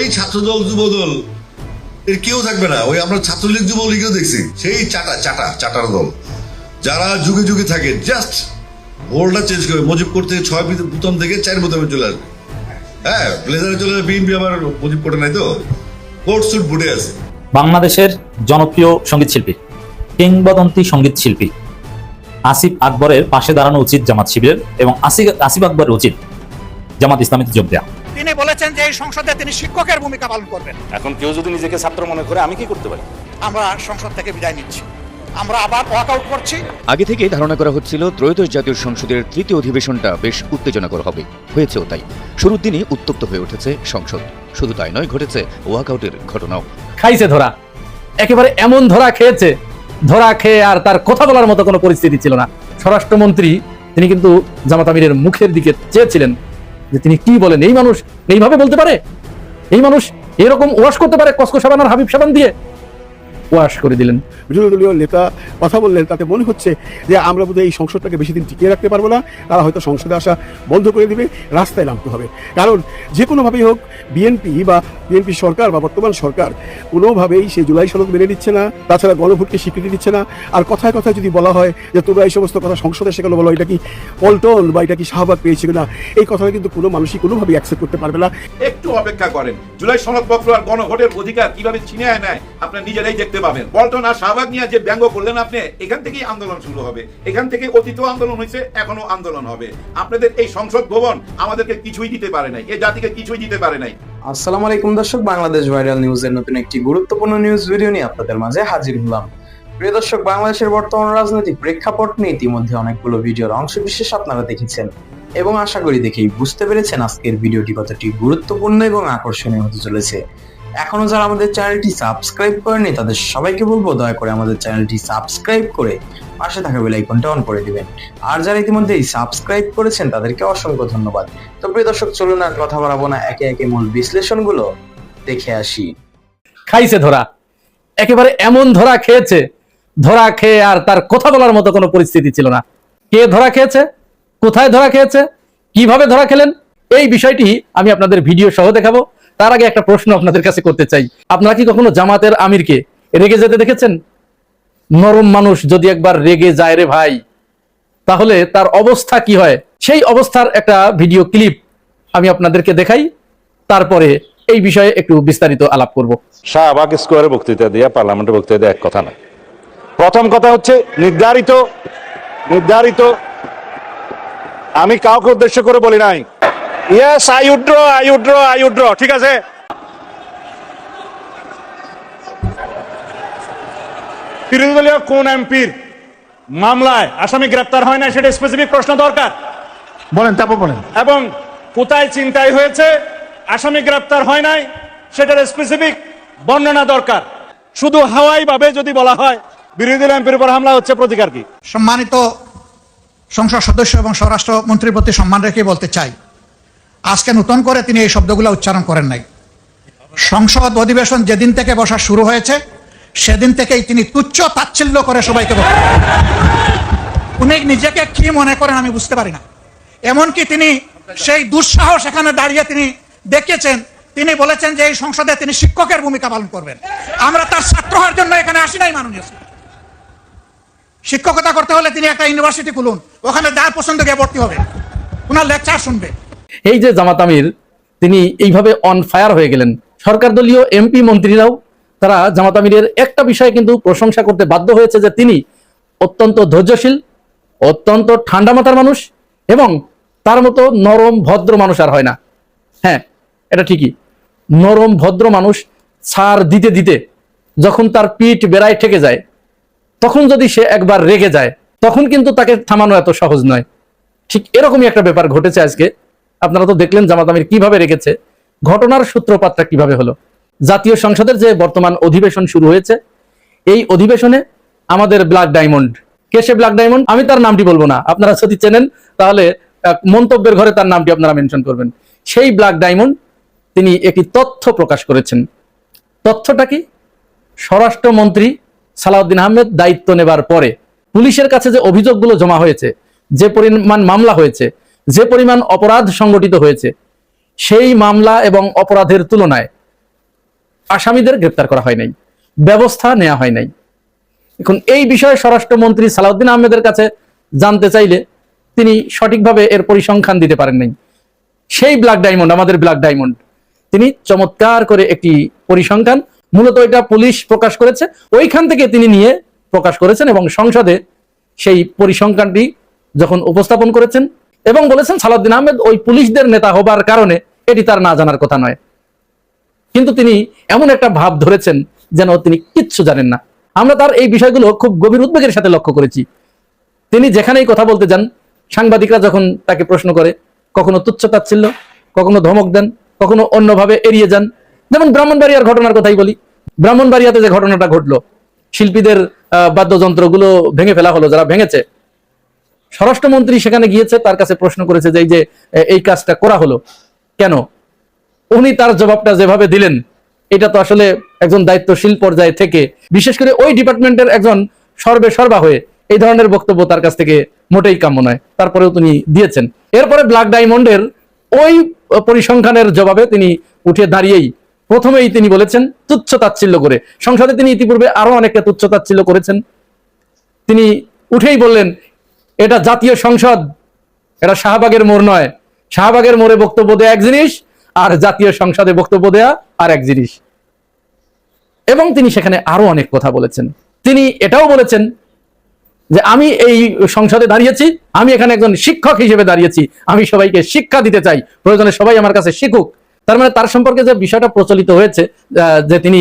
এই ছাত্রদল যুবদল এর কেউ থাকবে না। ওই আমরা ছাত্রলীগ যুবলীগও দেখছি, সেই চাটার দল যারা যুগে যুগে থাকে, জাস্ট ভোলটা চেঞ্জ করে মুজিব কোর্ট থেকে 6 বোতাম থেকে 4 বোতামে চলে আসবে। হ্যাঁ, ব্লেজারে চলে আসবে। বিএনপি আবার মুজিব কোর্টে নাই তো, কোর্ট সুট বুটে আছে। বাংলাদেশের জনপ্রিয় সঙ্গীত শিল্পী, কিংবদন্তি সঙ্গীত শিল্পী আসিফ আকবরের পাশে দাঁড়ানো উচিত জামাত শিবিরের, এবং আসিফ আকবরের উচিত জামাত ইসলামীতে যোগ দেওয়া। তিনি বলেছেন যে এই সংসদে তিনি শিক্ষকের ভূমিকা পালন করবেন। এখন কেউ যদি নিজেকে ছাত্র মনে করে, আমি কি করতে পারি? আমরা সংসদ থেকে বিদায় নিচ্ছি, আমরা আবার ওয়াকআউট করছি। আগে থেকেই ধারণা করা হচ্ছিল ত্রয়োদশ জাতীয় সংসদের তৃতীয় অধিবেশনটা বেশ উত্তেজনাকর হবে, হয়েছেও তাই। শুরুর দিনই উত্তপ্ত হয়ে উঠেছে সংসদ। শুধু তাই নয়, ঘটেছে ওয়াকআউটের ঘটনাও। খাইছে ধরা, একেবারে এমন ধরা খেয়েছে, ধরা খেয়ে আর তার কথা বলার মতো কোনো পরিস্থিতি ছিল না। স্বরাষ্ট্রমন্ত্রী তিনি কিন্তু জামাত আমিরের মুখের দিকে চেয়েছিলেন যে তিনি কি বলেন। এই মানুষ এইভাবে বলতে পারে, এই মানুষ এরকম ওয়াশ করতে পারে, কসকো সাবান আর হাবিব সাবান দিয়ে ওয়াশ করে দিলেন। বিরোধী দলীয় নেতা কথা বললেন, তাতে মনে হচ্ছে যে আমরা বোধহয় এই সংসদটাকে বেশি দিন টিকিয়ে রাখতে পারবো না। তারা হয়তো সংসদে আসা বন্ধ করে দিবে, রাস্তায় নামতে হবে। কারণ যে কোনোভাবেই হোক বিএনপি বা বিএনপি সরকার বা বর্তমান সরকার কোনোভাবেই সেই জুলাই সনদ মেনে নিচ্ছে না, তাছাড়া গণভোটকে স্বীকৃতি দিচ্ছে না। আর কথায় কথায় যদি বলা হয় যে তোমরা এই সমস্ত কথা সংসদে সেখানে বলো, এটা কি পল্টন বা এটা কি শাহবাগ পেয়েছে কিনা, এই কথাটা কিন্তু কোনো মানুষই কোনোভাবেই অ্যাকসেপ্ট করতে পারবে না। একটু অপেক্ষা করেন, জুলাই সনদপত্র আর গণভোটের অধিকার কিভাবে ছিনিয়ে নেয় আপনারা নিজেরাই দেখতে পাবেন। পল্টন আর শাহবাগ নিয়ে যে ব্যঙ্গ করলেন আপনি, এখান থেকেই আন্দোলন শুরু হবে। এখান থেকে অতীত আন্দোলন হয়েছে, এখনো আন্দোলন হবে। আপনাদের এই সংসদ ভবন আমাদেরকে কিছুই দিতে পারে নাই, এই জাতিকে কিছুই দিতে পারে নাই। আসসালামু আলাইকুম দর্শক, বাংলাদেশ ভাইরাল নিউজের নতুন একটি গুরুত্বপূর্ণ নিউজ ভিডিও নিয়ে আপনাদের মাঝে হাজির হলাম। প্রিয় দর্শক, বাংলাদেশের বর্তমান রাজনৈতিক প্রেক্ষাপট নিয়ে ইতিমধ্যে অনেকগুলো ভিডিওর অংশবিশেষ আপনারা দেখেছেন এবং আশা করি দেখেই বুঝতে পেরেছেন আজকের ভিডিওটি কতটি গুরুত্বপূর্ণ এবং আকর্ষণীয় হতে চলেছে। এখনো যারা আমাদের চ্যানেলটি সাবস্ক্রাইব করেনি তাদের সবাইকে বলবো দয়া করে আমাদের চ্যানেলটি সাবস্ক্রাইব করে পাশে থাকা বেল আইকনটা অন করে দিবেন। আর যারা ইতিমধ্যেই সাবস্ক্রাইব করেছেন তাদেরকে অসংখ্য ধন্যবাদ। তো প্রিয় দর্শক, চলুন আর কথা বাড়াবো না, একে একে মূল বিশ্লেষণগুলো দেখে আসি। খাইছে ধরা, একেবারে এমন ধরা খেয়েছে, ধরা খেয়ে আর তার কথা বলার মতো কোনো পরিস্থিতি ছিল না। কে ধরা খেয়েছে, কোথায় ধরা খেয়েছে, কিভাবে ধরা খেলেন, এই বিষয়টি আমি আপনাদের ভিডিও সহ দেখাবো। তার আগে একটা প্রশ্ন আপনাদের কাছে করতে চাই, আপনারা কি কখনো জামাতের আমিরকে রেগে যেতে দেখেছেন? নরম মানুষ যদি একবার রেগে যায় রে ভাই, তাহলে তার অবস্থা কি হয়, সেই অবস্থার একটা ভিডিও ক্লিপ আমি আপনাদেরকে দেখাই, তারপরে এই বিষয়ে একটু বিস্তারিত আলাপ করব। শাহবাগ স্কোয়ারে বক্তৃতা দেয়া, পার্লামেন্টে বক্তৃতা দেয়া এক কথা না। প্রথম কথা হচ্ছে নির্ধারিত আমি কাউকে উদ্দেশ্য করে বলি নাই। ইয়েস, আই উড্র, ঠিক আছে। বিরোধী দলীয় কোন এমপির মামলায় আসামি গ্রেপ্তার হয় না, সেটা স্পেসিফিক প্রশ্ন দরকার। বলেন, তারপর বলেন। এবং কোথায় ছিনতাই হয়েছে, আসামি গ্রেপ্তার হয় নাই, সেটার স্পেসিফিক বর্ণনা দরকার। শুধু হাওয়াই ভাবে যদি বলা হয় বিরোধী দল এমপির উপর হামলা হচ্ছে, প্রতিকার কি? সম্মানিত সংসদ সদস্য এবং স্বরাষ্ট্র মন্ত্রীর প্রতি সম্মান রেখে বলতে চাই, আজকে নতুন করে তিনি এই শব্দগুলো উচ্চারণ করেন নাই। সংসদ অধিবেশন যেদিন থেকে বসা শুরু হয়েছে সেদিন থেকেই তিনি তুচ্ছ তাচ্ছিল্য করে সবাইকে বলেন। উনি নিজেকে কি মনে করেন আমি বুঝতে পারি না। এমনকি তিনি সেই দুঃসাহস এখানে দাঁড়িয়ে তিনি দেখিয়েছেন, তিনি বলেছেন যে এই সংসদে তিনি শিক্ষকের ভূমিকা পালন করবেন। আমরা তার ছাত্র হওয়ার জন্য এখানে আসি নাই। মাননীয় শিক্ষকতা করতে হলে তিনি একটা ইউনিভার্সিটি খুলুন, ওখানে যার পছন্দ গিয়ে ভর্তি হবে, ওনার লেকচার শুনবে। এই যে জামাত আমির তিনি এইভাবে অন ফায়ার হয়ে গেলেন, সরকার দলীয় এমপি মন্ত্রীরাও তারা জামাত আমিরের একটা বিষয়ে কিন্তু প্রশংসা করতে বাধ্য হয়েছে যে তিনি অত্যন্ত ধৈর্যশীল, অত্যন্ত ঠান্ডা মাথার মানুষ এবং তার মতো নরম ভদ্র মানুষ আর হয় না। হ্যাঁ, এটা ঠিকই, নরম ভদ্র মানুষ ছাড় দিতে দিতে যখন তার পিঠ বেড়ায় ঠেকে যায়, তখন যদি সে একবার রেগে যায় তখন কিন্তু তাকে থামানো এত সহজ নয়। ঠিক এরকমই একটা ব্যাপার ঘটেছে আজকে। আপনারা তো দেখলেন জামাত আমির কিভাবে রেগেছে, ঘটনার সূত্রপাতটা কিভাবে হলো। জাতীয় সংসদের যে বর্তমান অধিবেশন শুরু হয়েছে, এই অধিবেশনে আমাদের ব্ল্যাক ডায়মন্ড, কে সে ব্ল্যাক ডায়মন্ড, আমি তার নামটি বলবো না, আপনারা যদি চেনেন তাহলে মন্তব্যের ঘরে তার নামটি আপনারা মেনশন করবেন। সেই ব্ল্যাক ডায়মন্ড তিনি একটি তথ্য প্রকাশ করেছেন। তথ্যটা কি? স্বরাষ্ট্রমন্ত্রী সালাউদ্দিন আহমেদ দায়িত্ব নেবার পরে পুলিশের কাছে যে অভিযোগগুলো জমা হয়েছে, যে পরিমাণ মামলা হয়েছে, যে পরিমাণ অপরাধ সংগঠিত হয়েছে, সেই মামলা এবং অপরাধের তুলনায় আসামিদের গ্রেপ্তার করা হয় নাই, ব্যবস্থা নেওয়া হয় নাই। এখন এই বিষয়ে স্বরাষ্ট্রমন্ত্রী সালাউদ্দিন আহমেদের কাছে জানতে চাইলে তিনি সঠিকভাবে এর পরিসংখ্যান দিতে পারেন নাই। সেই ব্ল্যাক ডায়মন্ড, আমাদের ব্ল্যাক ডায়মন্ড, তিনি চমৎকার করে একটি পরিসংখ্যান, মূলত এটা পুলিশ প্রকাশ করেছে, ওইখান থেকে তিনি নিয়ে প্রকাশ করেছেন এবং সংসদে সেই পরিসংখ্যানটি যখন উপস্থাপন করেছেন এবং বলেছেন সালাউদ্দিন আহমেদ ওই পুলিশদের নেতা হবার কারণে এটি তার না জানার কথা নয়। কিন্তু তিনি এমন একটা ভাব ধরেছেন যেন তিনি কিচ্ছু জানেন না। আমরা তার এই বিষয়গুলো খুব গভীর উদ্বেগের সাথে লক্ষ্য করেছি। তিনি যেখানেই কথা বলতে যান, সাংবাদিকরা যখন তাকে প্রশ্ন করে, কখনো তুচ্ছতাচ্ছিল্য, কখনো ধমক দেন, কখনো অন্যভাবে এড়িয়ে যান। যেমন ব্রাহ্মণবাড়িয়ার ঘটনার কথাই বলি। ব্রাহ্মণবাড়িয়াতে যে ঘটনাটা ঘটলো, শিল্পীদের বাদ্যযন্ত্রগুলো ভেঙে ফেলা হলো, যারা ভেঙেছে, স্বরাষ্ট্রমন্ত্রী সেখানে গিয়েছে, তার কাছে প্রশ্ন করেছে যে এই কাজটা করা হলো কেন। উনি তার জবাবটা যেভাবে দিলেন, এটা তো আসলে একজন দায়িত্বশীল পর্যায়ে থেকে, বিশেষ করে ওই ডিপার্টমেন্টের একজন সর্বা হয়ে এই ধরনের বক্তব্য তার কাছ থেকে মোটেই কাম্য নয়। তারপরেও তিনি দিয়েছেন। এরপরে ব্ল্যাক ডায়মন্ডের ওই পরিসংখ্যানের জবাবে তিনি উঠে দাঁড়িয়েই প্রথমেই তিনি বলেছেন তুচ্ছতাচ্ছিল্য করে। সংসদে তিনি ইতিপূর্বে আরো অনেককে তুচ্ছতাচ্ছিল্য করেছেন। তিনি উঠেই বললেন এটা জাতীয় সংসদ, এটা শাহবাগের মোড় নয়। শাহবাগের মোড়ে বক্তব্য দেয়া এক জিনিস, আর জাতীয় সংসদে বক্তব্য দেয়া আর এক জিনিস। এবং তিনি সেখানে আরো অনেক কথা বলেছেন। তিনি এটাও বলেছেন যে আমি এই সংসদে দাঁড়িয়েছি, আমি এখানে একজন শিক্ষক হিসেবে দাঁড়িয়েছি, আমি সবাইকে শিক্ষা দিতে চাই, প্রয়োজনে সবাই আমার কাছে শিখুক। তার মানে তার সম্পর্কে যে বিষয়টা প্রচলিত হয়েছে যে তিনি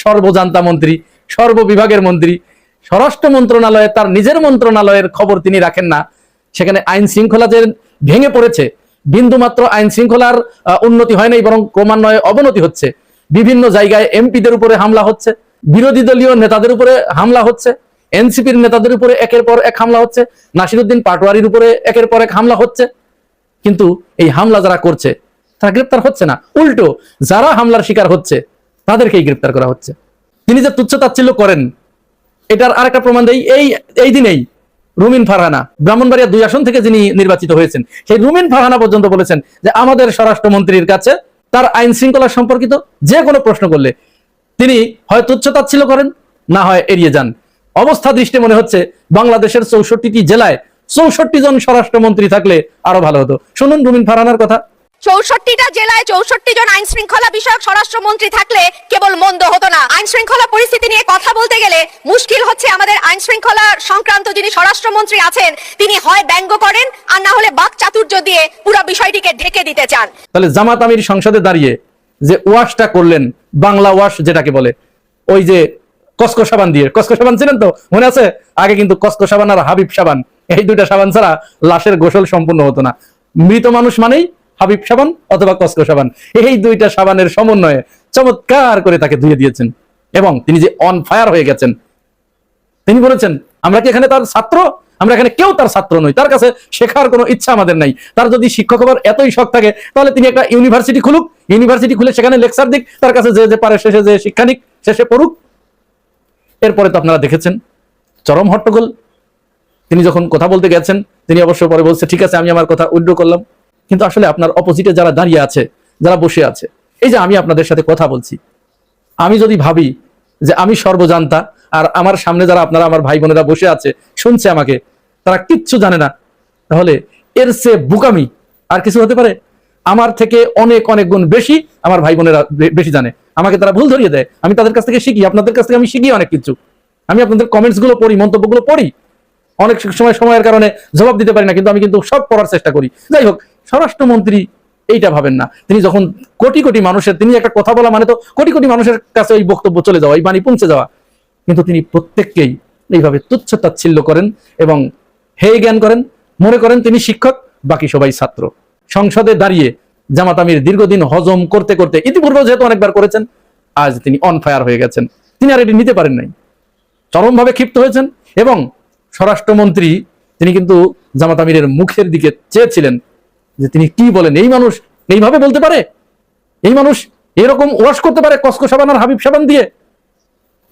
সর্বজান্তা মন্ত্রী, সর্ববিভাগের মন্ত্রী, স্বরাষ্ট্র মন্ত্রণালয়ে তার নিজের মন্ত্রণালয়ের খবর তিনি রাখেন না। সেখানে আইন শৃঙ্খলা যে ভেঙে পড়েছে, বিন্দুমাত্র আইন শৃঙ্খলার উন্নতি হয় নাই, বরং ক্রমান্বয়ে অবনতি হচ্ছে। বিভিন্ন জায়গায় এমপিদের উপরে হামলা হচ্ছে, বিরোধী দলীয় নেতাদের উপরে হামলা হচ্ছে, এনসিপির নেতাদের উপরে একের পর এক হামলা হচ্ছে, নাসিরউদ্দিন পাটোয়ারির উপরে একের পর এক হামলা হচ্ছে। কিন্তু এই হামলা যারা করছে তারা গ্রেপ্তার হচ্ছে না, উল্টো যারা হামলার শিকার হচ্ছে তাদেরকেই গ্রেপ্তার করা হচ্ছে। তিনি যে তুচ্ছতাচ্ছিল্য করেন, এটার আরেকটা প্রমাণ দেই। এই দিনেই রুমিন ফারহানা, ব্রাহ্মণবাড়িয়া 2 আসন থেকে যিনি নির্বাচিত হয়েছেন, সেই রুমিন ফারহানা পর্যন্ত বলেছেন যে আমাদের স্বরাষ্ট্রমন্ত্রীর কাছে তার আইন শৃঙ্খলা সম্পর্কিত যে কোনো প্রশ্ন করলে তিনি হয় তুচ্ছতাচ্ছিল্য করেন, না হয় এড়িয়ে যান। অবস্থা দৃষ্টি মনে হচ্ছে বাংলাদেশের 64টি জেলায় 64 জন স্বরাষ্ট্রমন্ত্রী থাকলে আরো ভালো হতো। শুনুন রুমিন ফারহানার কথা। 64টা জেলায় 64 জন আইন শৃঙ্খলা বিষয়ক স্বরাষ্ট্রমন্ত্রী থাকলে কেবল মন্দ হতো না। আইন শৃঙ্খলা পরিস্থিতি নিয়ে কথা বলতে গেলে মুশকিল হচ্ছে। আমাদের আইন শৃঙ্খলা সংক্রান্ত যিনি স্বরাষ্ট্রমন্ত্রী আছেন, তিনি হয় ব্যঙ্গ করেন আর না হলে বাক চাতুর্য দিয়ে পুরো বিষয়টিকে ঢেকে দিতে চান। তাহলে জামাত আমির সংসদে দাঁড়িয়ে যে ওয়াশটা করলেন, বাংলা ওয়াশ যেটাকে বলে, ওই যে কসকো সাবান দিয়ে, কসকো সাবান ছিলেন তো, মনে আছে? আগে কিন্তু কসকো সাবান আর হাবিব সাবান, এই দুইটা সাবান ছাড়া লাশের গোসল সম্পূর্ণ হতো না। মৃত মানুষ মানেই হাবিব সাবান অথবা কসকো সাবান, এই দুইটা সাবানের সমন্বয়ে চমৎকার করে তাকে ধুয়ে দিয়েছেন। এবং তিনি যে অন ফায়ার হয়ে গেছেন, তিনি বলেছেন আমরা কি এখানে তার ছাত্র? আমরা এখানে কেউ তার ছাত্র নই, তার কাছে শেখার কোনো ইচ্ছা আমাদের নাই। তার যদি শিক্ষক হবার এতই শখ থাকে, তাহলে তিনি একটা ইউনিভার্সিটি খুলুক, ইউনিভার্সিটি খুলে সেখানে লেকচার দিক, তার কাছে যে পারে শেষে যে শিক্ষা নিক, শেষে পড়ুক। এরপরে তো আপনারা দেখেছেন চরম হট্টগোল। তিনি যখন কথা বলতে গেছেন, তিনি অবশ্য পরে বলছে ঠিক আছে আমি আমার কথা উইথড্র করলাম। কিন্তু আসলে আপনার অপোজিটে যারা দাঁড়িয়ে আছে, যারা বসে আছে, এই যে আমি আপনাদের সাথে কথা বলছি, আমি যদি ভাবি যে আমি সর্বজান্তা আর আমার সামনে যারা আপনারা আমার ভাই বোনেরা বসে আছে শুনছে আমাকে, তারা কিচ্ছু জানে না, তাহলে এর চেয়ে বোকামি আর কিছু হতে পারে? আমার থেকে অনেক অনেক গুণ বেশি আমার ভাই বোনেরা বেশি জানে, আমাকে তারা ভুল ধরিয়ে দেয়, আমি তাদের কাছ থেকে শিখি, আপনাদের কাছ থেকে আমি শিখি অনেক কিছু। আমি আপনাদের কমেন্টস গুলো পড়ি, মন্তব্যগুলো পড়ি, অনেক সময়ের কারণে জবাব দিতে পারি না, কিন্তু আমি কিন্তু সব পড়ার চেষ্টা করি। যাই হোক, স্বরাষ্ট্রমন্ত্রী এইটা ভাবেন না। তিনি যখন কোটি কোটি মানুষের, তিনি একটা কথা বলা মানে তো কোটি কোটি মানুষের কাছে এই বক্তব্য চলে যাওয়া, এই বাণী পৌঁছে যাওয়া, কিন্তু তিনি প্রত্যেককেই এইভাবে তুচ্ছতাচ্ছিল্য করেন এবং হেয় জ্ঞান করেন, মনে করেন তিনি শিক্ষক, বাকি সবাই ছাত্র। সংসদে দাঁড়িয়ে জামাত আমির দীর্ঘদিন হজম করতে করতে, ইতিপূর্বে যেহেতু অনেকবার করেছেন, আজ তিনি অন ফায়ার হয়ে গেছেন। তিনি আর এটি নিতে পারেন নাই, চরমভাবে ক্ষিপ্ত হয়েছেন। এবং স্বরাষ্ট্রমন্ত্রী তিনি কিন্তু জামাত আমিরের মুখের দিকে চেয়েছিলেন যে তিনি কি বলেন, এই মানুষ এইভাবে বলতে পারে, এই মানুষ এরকম ওয়াশ করতে পারে কসকো সাবান আর হাবিব সাবান দিয়ে,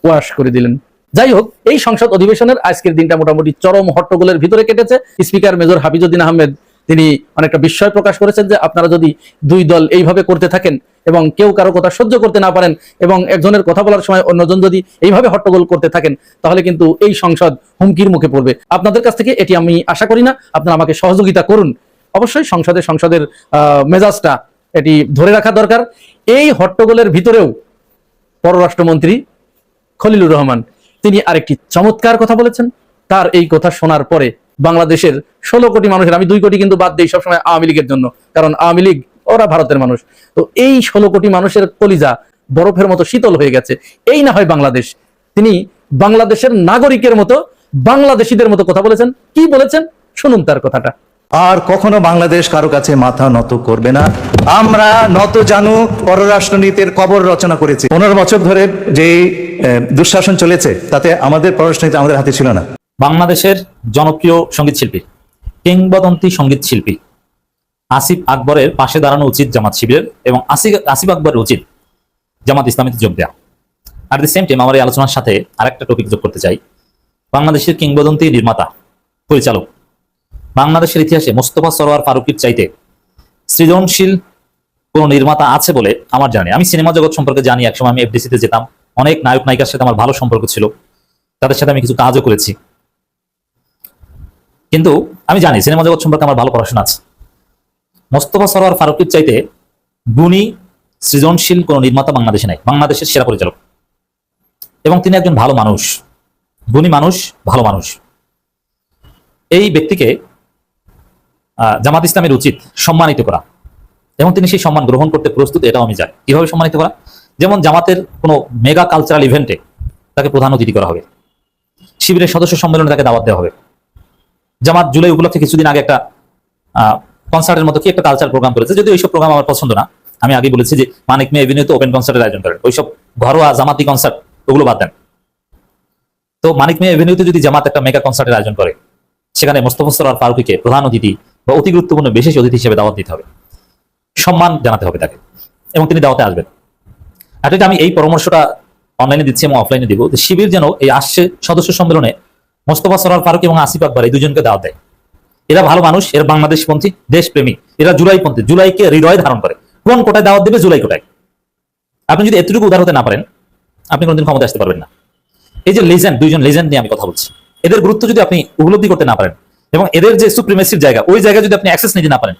ওয়াশ করে দিলেন। যাই হোক, এই সংসদ অধিবেশনের আজকের দিনটা মোটামুটি চরম হট্টগোলের ভিতরে কেটেছে। স্পিকার মেজর হাফিজউদ্দিন আহমেদ তিনি অনেকটা বিস্ময় প্রকাশ করেছেন যে আপনারা যদি দুই দল এইভাবে করতে থাকেন, এবং কেউ কারো কথা সহ্য করতে না পারেন এবং একজনের কথা বলার সময় অন্যজন যদি এইভাবে হট্টগোল করতে থাকেন, তাহলে কিন্তু এই সংসদ হুমকির মুখে পড়বে। আপনাদের কাছ থেকে এটি আমি আশা করি না। আপনারা আমাকে সহযোগিতা করুন। অবশ্যই সংসদের মেজাজটা এটি ধরে রাখা দরকার। এই হট্টগোলের ভিতরেও পররাষ্ট্রমন্ত্রী খলিলুর রহমান তিনি আরেকটি চমৎকার কথা বলেছেন। তার এই কথা শোনার পরে বাংলাদেশের 16 কোটি মানুষের, আমি 2 কোটি কিন্তু বাদ দিই সবসময় আওয়ামী লীগের জন্য, কারণ আওয়ামী লীগ ওরা ভারতের মানুষ, তো এই 16 কোটি মানুষের কলিজা বরফের মতো শীতল হয়ে গেছে। এই না হয় বাংলাদেশ। তিনি বাংলাদেশের নাগরিকের মতো, বাংলাদেশিদের মতো কথা বলেছেন। কি বলেছেন শুনুন তার কথাটা। আর কখনো বাংলাদেশ কারো কাছে মাথা নত করবে না। আমরা নত জানু পররাষ্ট্রনীতির কবর রচনা করেছি। 15 বছর ধরে যে দুঃশাসন চলেছে তাতে আমাদের পররাষ্ট্রনীতি আমাদের হাতে ছিল না। বাংলাদেশের জনপ্রিয় সঙ্গীত শিল্পী, কিংবদন্তি সঙ্গীত শিল্পী আসিফ আকবরের পাশে দাঁড়ানো উচিত জামাত শিবিরের, এবং আসিফ আকবরের উচিত জামাত ইসলামীতে যোগ দেওয়া। আর দি সেম টাইম আমার এই আলোচনার সাথে আরেকটা টপিক যোগ করতে চাই। বাংলাদেশের কিংবদন্তি নির্মাতা, পরিচালক, বাংলাদেশের ইতিহাসে মোস্তফা সরোয়ার ফারুকীর চাইতে সৃজনশীল কোন নির্মাতা আছে বলে আমার জানি। আমি সিনেমা জগৎ সম্পর্কে জানি। একসময় আমি এফডিসিতে যেতাম, অনেক নায়ক নায়িকার সাথে আমার ভালো সম্পর্ক ছিল, তাদের সাথে আমি কিছু কাজও করেছি। কিন্তু আমি জানি সিনেমা জগৎ সম্পর্কে আমার ভালো পড়াশোনা আছে। মোস্তফা সরোয়ার ফারুকীর চাইতে গুণী সৃজনশীল কোন নির্মাতা বাংলাদেশে নাই। বাংলাদেশের সেরা পরিচালক, এবং তিনি একজন ভালো মানুষ, গুণী মানুষ, ভালো মানুষ। এই ব্যক্তিকে জামাত ইসলামের উচিত সম্মানিত করা, এবং তিনি সেই সম্মান গ্রহণ করতে প্রস্তুত, এটাও আমি জানি। কিভাবে সম্মানিত করা? যেমন জামাতের কোনো মেগা কালচারাল ইভেন্টে তাকে প্রধান অতিথি করা হবে, শিবিরের সদস্য সম্মেলনে তাকে দাওয়াত দেওয়া হবে। জামাত জুলাই উপলক্ষে কিছুদিন আগে একটা কনসার্টের মতো কি একটা কালচার প্রোগ্রাম করেছে, যদি ওইসব প্রোগ্রাম আমার পছন্দ না। আমি আগে বলেছি যে মানিক মে এভিনিউতে ওপেন কনসার্টের আয়োজন করেন, ওইসব ঘরোয়া জামাতি কনসার্ট ওগুলো বাদ দেন। তো মানিক মে এভিনিউতে যদি জামাত একটা মেগা কনসার্টের আয়োজন করে, সেখানে মোস্তফা সরোয়ার ফারুকীকে প্রধান অতিথি বা অতি গুরুত্বপূর্ণ বিশেষ অতিথি হিসেবে দাওয়াত দিতে হবে, সম্মান জানাতে হবে তাকে, এবং তিনি দাওয়াতে আসবেন। আর এটা আমি এই পরামর্শটা অনলাইনে দিচ্ছি এবং অফলাইনে দিব, যে শিবির যেন এই আসছে সদস্য সম্মেলনে মোস্তফা সরোয়ার ফারুকী এবং আসিফ আকবর এই দুজনকে দাওয়াত দেয়। এরা ভালো মানুষ, এরা বাংলাদেশপন্থী, দেশপ্রেমী, এরা জুলাইপন্থী, জুলাইকে হৃদয় ধারণ করে। কোন কোটায় দাওয়াত দেবে? জুলাই কোটায়। আপনি যদি এতটুকু উদার হতে না পারেন, আপনি কোনোদিন ক্ষমতা আসতে পারবেন না। এই যে লেজেন্ড, দুইজন লেজেন্ড নিয়ে আমি কথা বলছি, এদের গুরুত্ব যদি আপনি উপলব্ধি করতে না পারেন, এবং এদের যে সুপ্রিমেসির জায়গা, ওই জায়গায় যদি আপনি অ্যাক্সেস নিতে না পারেন,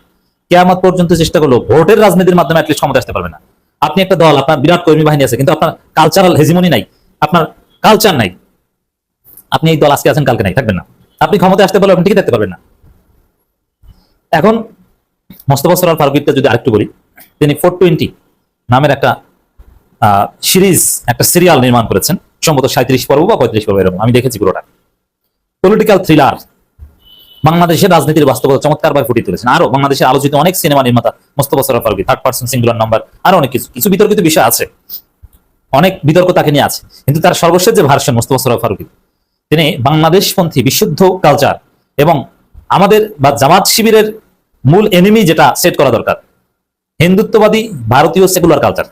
কিয়ামত পর্যন্ত চেষ্টা করলেও ভোটের রাজনীতির মাধ্যমে অ্যাটলিস্ট ক্ষমতা আসতে পারবেন না। আপনি একটা দল, আপনার বিরাট কর্মী বাহিনী আছে, কিন্তু আপনার কালচারাল হেজিমনি নাই, আপনার কালচার নাই। আপনি এই দল আজকে আছেন, কালকে নাই, থাকবেন না। আপনি ক্ষমতা আসতে পারলে আপনি টিকে থাকতে পারবেন না। এখন মোস্তফা সরোয়ার ফারুকীরটা যদি আরেকটু বলি, তিনি 420 নামের একটা সিরিজ, একটা সিরিয়াল নির্মাণ করেছেন, সম্ভবত 37 পর্ব বা 35 পর্ব এরকম, আমি দেখেছি পুরোটা। পলিটিক্যাল থ্রিলার, বাংলাদেশের রাজনীতির বাস্তবতা চমৎকারভাবে ফুটিয়ে তুলেছেন। আরো বাংলাদেশের আলোচিত অনেক সিনেমা নির্মাতা Mostofa Sarwar Farooki, third person singular number, আরো অনেক কিছু বিতর্কিত বিষয় আছে, অনেক বিতর্ক তাকে নিয়ে আছে, কিন্তু তার সর্বশেষ যে ভার্সন মোস্তফা সরোয়ার ফারুকী, তিনি বাংলাদেশপন্থী বিশুদ্ধ কালচার এবং আমাদের বা জামাত শিবিরের মূল এনিমি যেটা সেট করা দরকার, হিন্দুত্ববাদী ভারতীয় সেকুলার কালচার,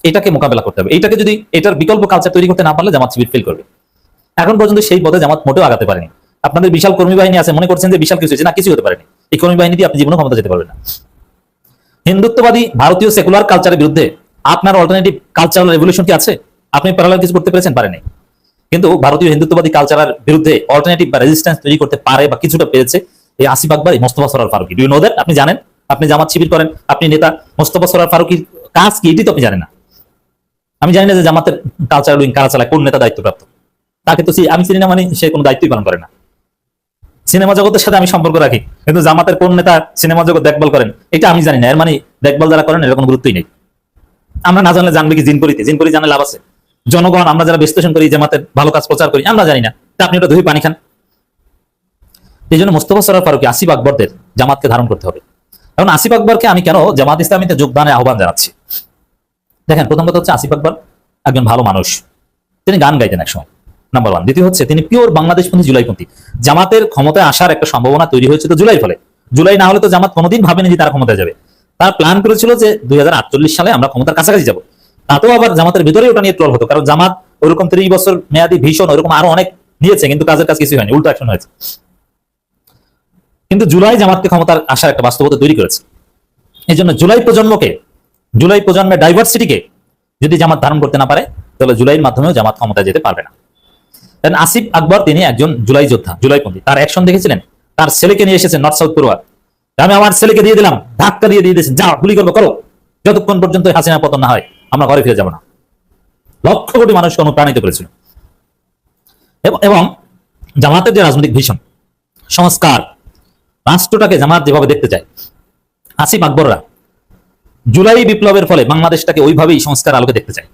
এটাকে মোকাবেলা করতে হবে। এটাকে যদি এটার বিকল্প কালচার তৈরি করতে না পারলে জামাত শিবির ফেল করবে। এখন পর্যন্ত সেই পথে জামাত মোটেও আগাতে পারেনি। আপনাদের বিশাল কর্মী বাহিনী আছে, মনে করছেন যে বিশাল কিছু হয়েছে, না, কিছু হতে পারেনি। এই কর্মী বাহিনী দিয়ে আপনি জীবনে ক্ষমতা যেতে পারবেন না। হিন্দুত্ববাদী ভারতীয় সেকুলার কালচারের বিরুদ্ধে আপনার অল্টারনেটিভ কালচারাল রেভলিউশন কি আছে? আপনি প্যারালাল কিছু করতে পেরেছেন? পারেনি। কিন্তু ভারতীয় হিন্দুত্ববাদী কালচারের বিরুদ্ধে অল্টারনেটিভ বা রেজিস্ট্যান্স তৈরি করতে পারে বা কিছুটা পেরেছে এই Asif Akbar, Mostofa Sarwar Farooki. Do you know that? আপনি জানেন? আপনি জামাত শিবির করেন, আপনি নেতা। মোস্তফা সরোয়ার ফারুকীর কাজ কি এটি তো আপনি জানেন না। আমি জানি না যে জামাতের কালচারাল উইং কারা চালায়, কোন নেতা দায়িত্বপ্রাপ্ত। তাকে তো আমি চিনি না, মানে সে কোনো দায়িত্বই পালন করে না। সিনেমা জগতের সাথে আমি সম্পর্ক রাখি, কিন্তু জামাতের কোন নেতা সিনেমা জগৎ দেখভাল করেন এটা আমি জানি না। এর মানে দেখভাল যারা করেন এর কোনো গুরুত্বই নেই। আমরা না জানলে জানবে কি জিনপুরিতে? জিনপুরি জানলে লাভ আছে? জনগণ আমরা যারা বিশ্লেষণ করি, জামাতের ভালো কাজ প্রচার করি, আমরা জানি না, তা আপনি ওটা ধুই পানি খান। এই জন্য মোস্তফা সরোয়ার ফারুকী, আসিফ আকবরদের জামাতকে ধারণ করতে হবে। এখন আসিফ আকবরকে আমি কেন জামাত ইসলামীতে যোগদানের আহ্বান জানাচ্ছি? দেখেন, প্রথম কথা হচ্ছে আসিফ আকবর একজন ভালো মানুষ, তিনি গান গাইতেন একসময়, নাম্বার 1। দ্বিতীয় হচ্ছে তিনি পিওর বাংলাদেশপন্থী, জুলাইপন্থী। জামাতের ক্ষমতায় আসার একটা সম্ভাবনা তৈরি হয়েছে তো জুলাই ফলে। জুলাই না হলে তো জামাত কোনোদিন ভাবেনি যে তারা ক্ষমতায় যাবে। তার প্ল্যান করেছিল যে 2048 সালে আমরা ক্ষমতার কাছাকাছি যাবো। তাতেও আবার জামাতের ভিতরে ওটা নিয়ে ট্রল হতো, কারণ জামাত ওরকম 30 বছর মেয়াদী ভীষণ ওরকম আরো অনেক নিয়েছে, কিন্তু কাজের কাজ কিছু হয়নি, উল্টো অ্যাকশন হয়েছে। কিন্তু জুলাই জামাতকে ক্ষমতার আসার একটা বাস্তবতা তৈরি করেছে। এই জন্য জুলাই প্রজন্মকে জুলাই প্রজন্মের ডাইভার্সিটিকে যদি জামাত ধারণ করতে না পারে তাহলে জুলাইয়ের মাধ্যমেও জামাত ক্ষমতায় যেতে পারবে না। আসিফ আকবর তিনি একজন জুলাই যোদ্ধা, জুলাইপন্থী। তার অ্যাকশন দেখেছিলেন, তার ছেলেকে নিয়ে এসেছেন নর্থ সাউথ পড়ুয়া, আমি আমার ছেলেকে দিয়ে দিলাম, ধাক্কা দিয়ে দিয়েছেন, যা গুলি করবো করো, যতক্ষণ পর্যন্ত হাসিনা পতন না হয় আমরা ঘরে ফিরে যাব না। লক্ষ কোটি মানুষকে অনুপ্রাণিত করেছিল। এবং জামাতের যে রাজনৈতিক ভীষণ সংস্কার, রাষ্ট্রটাকে জামাত যেভাবে দেখতে চায়, আসিফ আকবররা জুলাই বিপ্লবের ফলে বাংলাদেশটাকে ওইভাবেই সংস্কার আলোকে দেখতে চায়।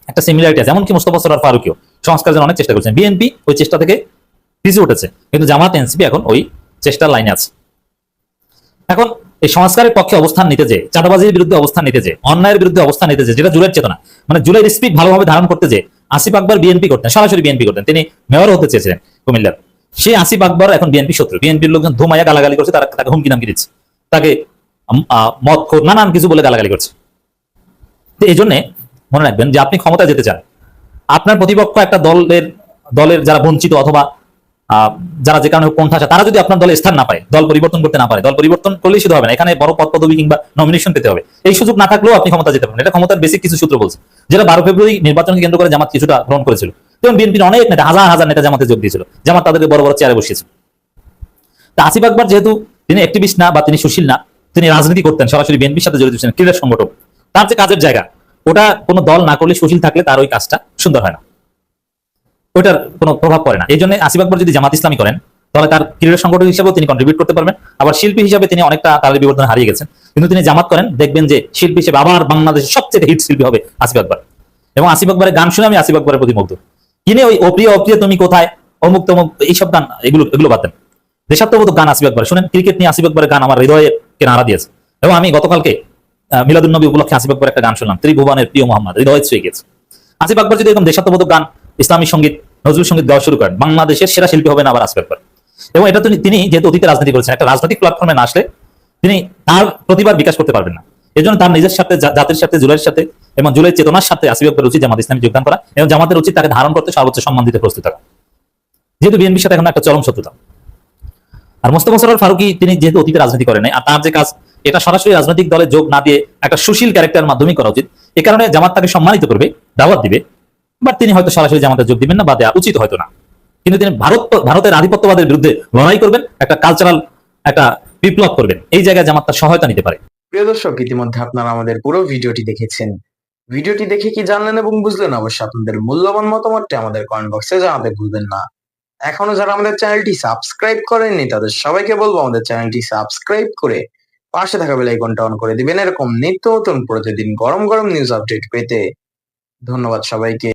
একটা সিমিলারিটি আছে। এমনকি মোস্তফা সরোয়ার ফারুকীও সংস্কারের জন্য অনেক চেষ্টা করেছেন। বিএনপি ওই চেষ্টা থেকে পিছু উঠেছে, কিন্তু জামাত এনসিপি এখন ওই চেষ্টার লাইনে আছে। এখন এই সংস্কারের পক্ষে অবস্থান নিতে যে, চাঁদাবাজির বিরুদ্ধে অবস্থান নিতে যে, অন্যায়ের বিরুদ্ধে অবস্থান নিতে যে, যেটা জুলাইয়ের চেতনা, মানে জুলাইয়ের স্পিরিট ভালোভাবে ধারণ করতে যে আসিফ আকবর বিএনপি করতেন, সরাসরি বিএনপি করতেন, তিনি মেয়র হতে চেয়েছিলেন কুমিল্লার। সেই আসিফ আকবর এখন বিএনপি শত্রু। বিএনপির লোকজন ধুমাইয়া গালাগালি করছে, তাকে হুমকি দামকি দিচ্ছে, তাকে মদ খোর নানান কিছু বলে গালাগালি করছে। তো এই জন্য মনে রাখবেন যে আপনি ক্ষমতায় যেতে চান, আপনার প্রতিপক্ষ একটা দলের যারা বঞ্চিত অথবা যারা যে কারণে কোণঠাসা, তারা যদি আপনার দলে স্থান না পায়, দল পরিবর্তন করতে না পারে, দল পরিবর্তন করলেই শুধু হবে না, এখানে বড় পদ পদবি কিংবা নমিনেশন পেতে হবে। এই সুযোগ না থাকলেও আপনি ক্ষমতা যেতে পারেন। এটা ক্ষমতার বেসিক কিছু সূত্র বলছে, যেটা 12 ফেব্রুয়ারি নির্বাচনকে কেন্দ্র করে জামাত কিছুটা গ্রহণ করেছিল। যেমন বিএনপির অনেক নেতা, হাজার হাজার নেতা জামাতে যোগ দিয়েছিল, জামাত তাদেরকে বড় বড় চেয়ারে বসিয়েছিল। তা আসিফ আকবর যেহেতু তিনি অ্যাক্টিভিস্ট না বা তিনি সুশীল না, তিনি রাজনীতি করতেন, সরাসরি বিএনপির সাথে জড়িত ছিলেন, ক্রীড়া সংগঠক, তার যে কাজের জায়গা, ওটা কোনো দল না করলে, সুশীল থাকলে তার ওই কাজটা সুন্দর হয় না, ওটার কোনো প্রভাব পড়ে না। এই জন্য আসিফ আকবর যদি জামাত ইসলামী করেন তাহলে তার ক্রীড়া সংগঠক হিসেবেও তিনি কন্ট্রিবিউট করতে পারবেন, আবার শিল্পী হিসেবে তিনি অনেকটা কালের বিবর্তনে হারিয়ে গেছেন। কিন্তু তিনি জামাত করেন, দেখবেন যে শিল্পী হিসেবে আবার বাংলাদেশের সবচেয়ে হিট শিল্পী হবে আসিফ আকবর। এবং আসিফ আকবরের গান শুনে আমি আসিফ আকবরের প্রতি মুগ্ধ। কিনে ওই অপ্রিয় অপ্রিয় তুমি কোথায়, অমুক তমুক এইসব গান, এগুলো বাদ দেন। দেশাত্মবোধক গান আসিফ আকবর শুনেন। ক্রিকেট নিয়ে আসিফ আকবরের গান আমার হৃদয়ে কে নাড়া দিয়েছে। এবং আমি গতকালকে মিলাদুন্নবী উপলক্ষে আসিফ আকবর একটা গান শুনলাম, ত্রিভুবনের প্রিয় মোহাম্মদ, হৃদয়ে ছুঁয়ে গেছে। আসিফ আকবর যদি এরকম দেশাত্মবোধক গান, ইসলামী সঙ্গীত, নজরুল সঙ্গীত গাওয়া শুরু করেন, বাংলাদেশের সেরা শিল্পী হবেন আবার আসিফ আকবর। এবং এটা তিনি যেহেতু অতীতে রাজনীতি করেছেন, একটা রাজনৈতিক প্ল্যাটফর্মে না আসলে তিনি তার প্রতিভার বিকাশ করতে পারবেন না। এই জন্য তার নিজের সাথে, জাতির সাথে, জুলাইয়ের সাথে এবং জুলাইয়ের চেতনার সাথে আসিফ আকবরের উচিত জামাত ইসলামী যোগদান করা, এবং জামাতের উচিত তাকে ধারণ করতে সর্বোচ্চ সম্মান দিতে প্রস্তুত থাকা, যেহেতু বিএনপির সাথে এখন একটা চরম শত্রুতা। আর মোস্তফা সরোয়ার ফারুকী তিনি যেহেতু অতীতে রাজনীতি করেন, আর তার যে কাজ, এটা সরাসরি রাজনৈতিক দলে যোগ না দিয়ে একটা সুশীল ক্যারেক্টার মাধ্যমেই করা উচিত। এ কারণে জামাত তাকে সম্মানিত করবে, দাওয়াত দিবে, বাট তিনি হয়তো সরাসরি জামাতে যোগ দিবেন না, বা দেওয়া উচিত হয়তো না। কিন্তু তিনি ভারতের আধিপত্যবাদের বিরুদ্ধে লড়াই করবেন, একটা কালচারাল একটা বিপ্লব করবেন, এই জায়গায় জামাত তার সহায়তা নিতে পারে। প্রিয় দর্শক, ইতিমধ্যে আপনারা আমাদের পুরো ভিডিওটি দেখেছেন। ভিডিওটি দেখে কি জানলেন এবং বুঝলেন, অবশ্যই আপনাদের মূল্যবান মতামতটি আমাদের কমেন্ট বক্সে জানাতে ভুলবেন না। এখনো যারা আমাদের চ্যানেলটি সাবস্ক্রাইব করেননি তাদের সবাইকে বলবো আমাদের চ্যানেলটি সাবস্ক্রাইব করে পাশে থাকা বেল আইকনটা অন করে দিবেন, এরকম নিত্য নতুন প্রতিদিন গরম গরম নিউজ আপডেট পেতে। ধন্যবাদ সবাইকে।